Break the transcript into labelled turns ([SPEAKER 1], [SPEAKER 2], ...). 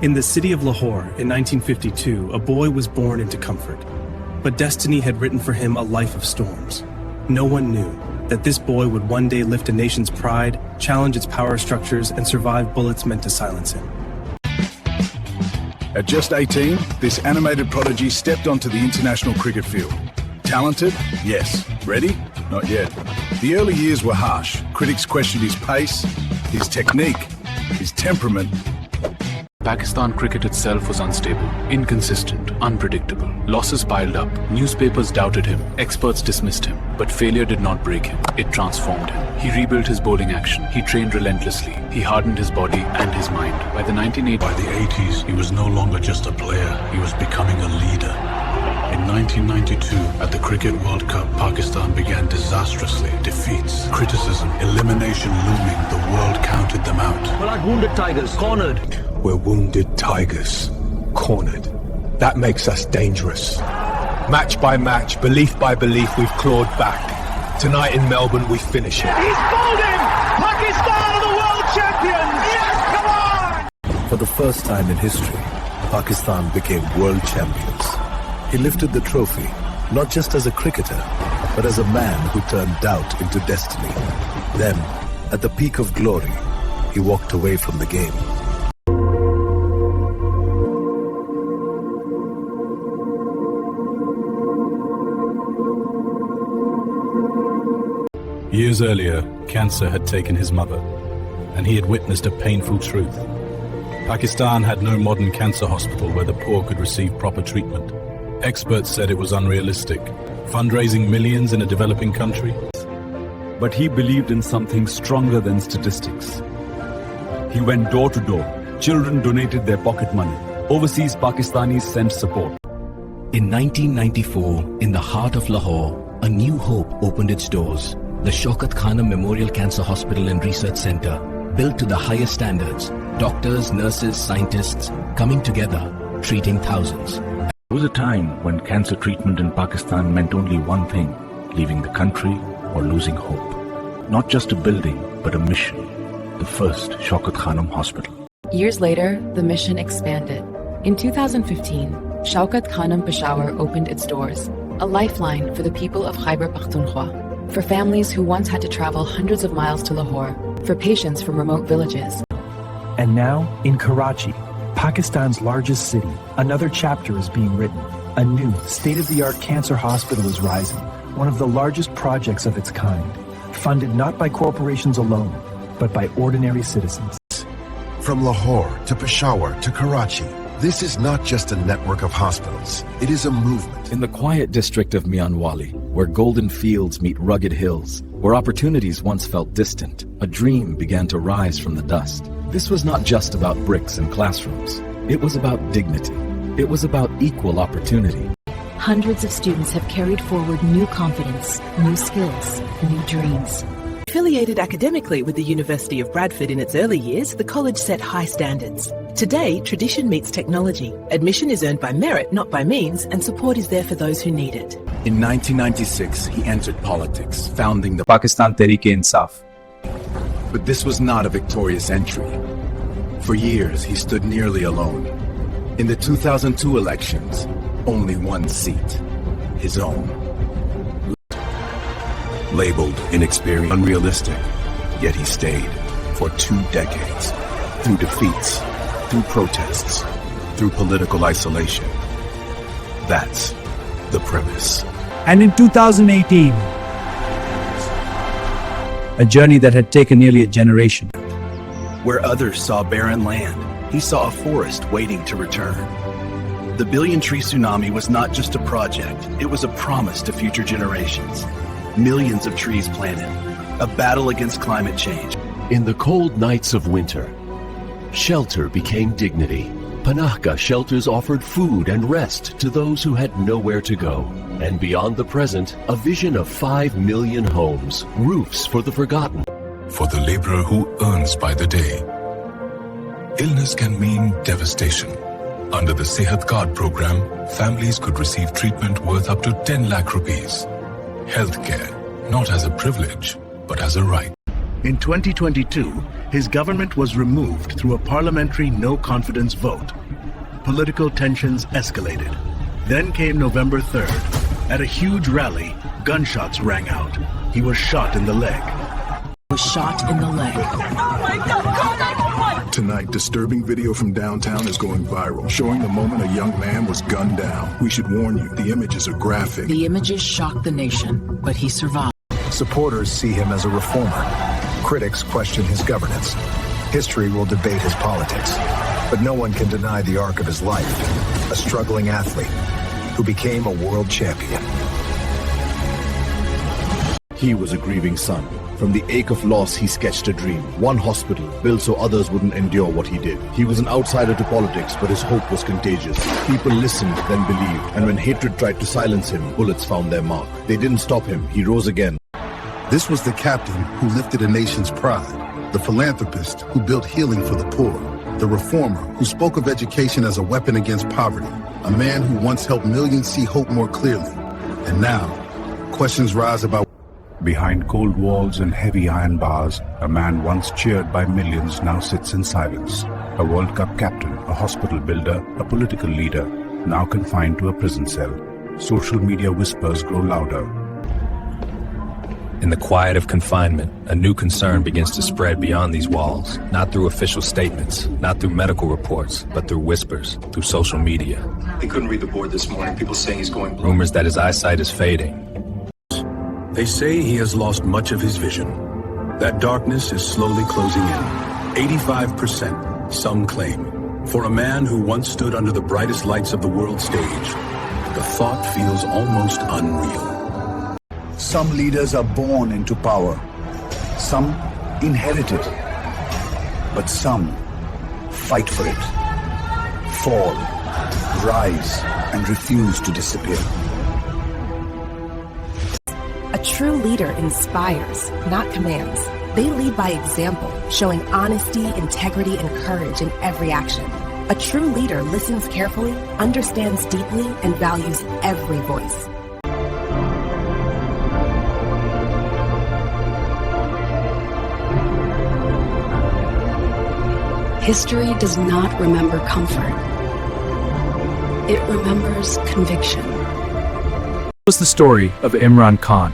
[SPEAKER 1] In the city of Lahore in 1952, a boy was born into comfort. But destiny had written for him a life of storms. No one knew that this boy would one day lift a nation's pride, challenge its power structures, and survive bullets meant to silence him.
[SPEAKER 2] At just 18, this animated prodigy stepped onto the international cricket field. Talented? Yes. Ready? Not yet. The early years were harsh. Critics questioned his pace, his technique, his temperament.
[SPEAKER 3] Pakistan cricket itself was unstable, inconsistent, unpredictable. Losses piled up. Newspapers doubted him. Experts dismissed him. But failure did not break him. It transformed him. He rebuilt his bowling action. He trained relentlessly. He hardened his body and his mind. By the 80s,
[SPEAKER 4] he was no longer just a player. He was becoming a leader. In 1992, at the Cricket World Cup, Pakistan began disastrously. Defeats, criticism, elimination looming. The world counted them out.
[SPEAKER 5] We're like wounded tigers, cornered.
[SPEAKER 6] We're wounded tigers, cornered. That makes us dangerous. Match by match, belief by belief, we've clawed back. Tonight in Melbourne, we finish it.
[SPEAKER 5] He's bowled him! Pakistan are the world champions! Yes, come on!
[SPEAKER 7] For the first time in history, Pakistan became world champions. He lifted the trophy, not just as a cricketer, but as a man who turned doubt into destiny. Then, at the peak of glory, he walked away from the game.
[SPEAKER 8] Years earlier, cancer had taken his mother, and he had witnessed a painful truth. Pakistan had no modern cancer hospital where the poor could receive proper treatment. Experts said it was unrealistic, fundraising millions in a developing country.
[SPEAKER 9] But he believed in something stronger than statistics. He went door to door. Children donated their pocket money. Overseas Pakistanis sent support.
[SPEAKER 10] In 1994, in the heart of Lahore, a new hope opened its doors. The Shaukat Khanum Memorial Cancer Hospital and Research Center, built to the highest standards. Doctors, nurses, scientists coming together, treating thousands.
[SPEAKER 11] There was a time when cancer treatment in Pakistan meant only one thing: leaving the country or losing hope. Not just a building, but a mission. The first Shaukat Khanum Hospital.
[SPEAKER 12] Years later, the mission expanded. In 2015, Shaukat Khanum Peshawar opened its doors, a lifeline for the people of Khyber Pakhtunkhwa, for families who once had to travel hundreds of miles to Lahore, for patients from remote villages.
[SPEAKER 13] And now, in Karachi, Pakistan's largest city, another chapter is being written. A new, state-of-the-art cancer hospital is rising, one of the largest projects of its kind, funded not by corporations alone, but by ordinary citizens.
[SPEAKER 14] From Lahore to Peshawar to Karachi, this is not just a network of hospitals, it is a movement.
[SPEAKER 15] In the quiet district of Mianwali, where golden fields meet rugged hills, where opportunities once felt distant, a dream began to rise from the dust. This was not just about bricks and classrooms. It was about dignity. It was about equal opportunity.
[SPEAKER 16] Hundreds of students have carried forward new confidence, new skills, new dreams.
[SPEAKER 17] Affiliated academically with the University of Bradford in its early years, the college set high standards. Today, tradition meets technology. Admission is earned by merit, not by means, and support is there for those who need it.
[SPEAKER 15] In 1996, he entered politics, founding the Pakistan Tehreek-e-Insaf. But this was not a victorious entry. For years, he stood nearly alone. In the 2002 elections, only one seat, his own.
[SPEAKER 7] Labeled inexperienced, unrealistic, yet he stayed for 2 decades. Through defeats, through protests, through political isolation. That's the premise.
[SPEAKER 18] And in 2018, a journey that had taken nearly a generation.
[SPEAKER 15] Where others saw barren land, he saw a forest waiting to return. The billion-tree tsunami was not just a project, it was a promise to future generations. Millions of trees planted, a battle against climate change.
[SPEAKER 19] In the cold nights of winter, shelter became dignity. Panahka shelters offered food and rest to those who had nowhere to go. And beyond the present, a vision of 5 million homes, roofs for the forgotten.
[SPEAKER 4] For the laborer who earns by the day, illness can mean devastation. Under the Sehat Card program, families could receive treatment worth up to 10 lakh rupees. Healthcare, not as a privilege, but as a right.
[SPEAKER 20] In 2022, his government was removed through a parliamentary no-confidence vote. Political tensions escalated. Then came November 3rd. At a huge rally, gunshots rang out. He was shot in the leg.
[SPEAKER 2] Tonight, disturbing video from downtown is going viral, showing the moment a young man was gunned down. We should warn you, the images are graphic.
[SPEAKER 21] The images shocked the nation, but he survived.
[SPEAKER 22] Supporters see him as a reformer. Critics question his governance. History will debate his politics. But no one can deny the arc of his life. A struggling athlete who became a world champion.
[SPEAKER 23] He was a grieving son. From the ache of loss, he sketched a dream. One hospital, built so others wouldn't endure what he did. He was an outsider to politics, but his hope was contagious. People listened, then believed. And when hatred tried to silence him, bullets found their mark. They didn't stop him. He rose again.
[SPEAKER 14] This was the captain who lifted a nation's pride. The philanthropist who built healing for the poor. The reformer who spoke of education as a weapon against poverty. A man who once helped millions see hope more clearly. And now, questions rise about...
[SPEAKER 8] Behind cold walls and heavy iron bars, a man once cheered by millions now sits in silence. A World Cup captain, a hospital builder, a political leader, now confined to a prison cell. Social media whispers grow louder.
[SPEAKER 24] In the quiet of confinement, a new concern begins to spread beyond these walls, not through official statements, not through medical reports, but through whispers, through social media.
[SPEAKER 25] He couldn't read the board this morning. People saying he's going blue.
[SPEAKER 24] Rumors that his eyesight is fading.
[SPEAKER 26] They say he has lost much of his vision. That darkness is slowly closing in. 85%, some claim. For a man who once stood under the brightest lights of the world stage, the thought feels almost unreal.
[SPEAKER 2] Some leaders are born into power. Some inherit it. But some fight for it. Fall, rise, and refuse to disappear.
[SPEAKER 27] A true leader inspires, not commands. They lead by example, showing honesty, integrity, and courage in every action. A true leader listens carefully, understands deeply, and values every voice.
[SPEAKER 28] History does not remember comfort. It remembers conviction.
[SPEAKER 29] Was the story of Imran Khan,